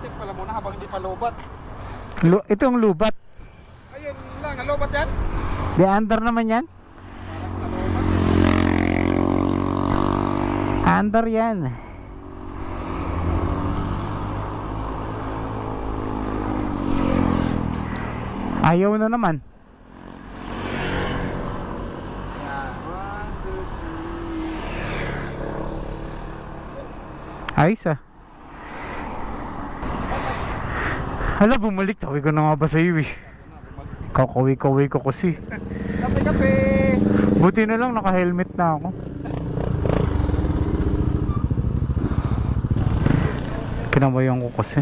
check pala muna habang hindi pa lobat. Ito ang lubat. Ayun lang, nalobat yan. Di under naman yan. Under yan. Ayaw na naman. Ayos ah. Hala, bumalik. Sabi ko na nga ba sa iyo eh. Kakawi-kawi ko kasi. Kape-kape. Buti na lang naka-helmet na ako. Kinamayan ko kasi.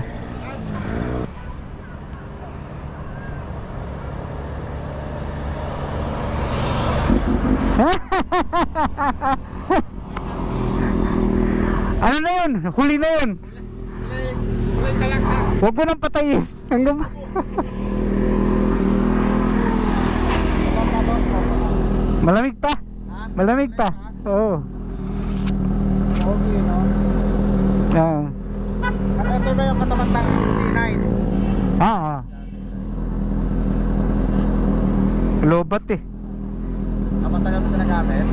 Ano na yun? Huli na yun. Kulay kalaksak. Huwag mo nang patayin. Hanggang malamig pa. Malamig pa. Oo. Okay, no? Oo. Ito ba yung katamandang C9? Ah. Lobat eh. Kapatagal mo ito nagamit?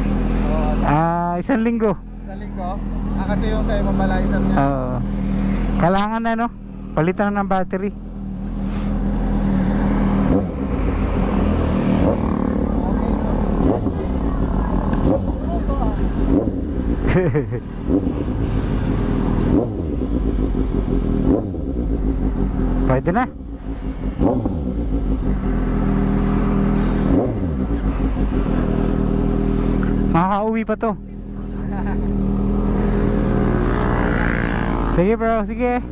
Oo. 1 linggo. Sa linggo? Kasi yung sa imabalayisan niya. Oo. Kailangan na no. Palitan na ng battery. Pwede na. Makaka-uwi pa to. Sige bro, sige.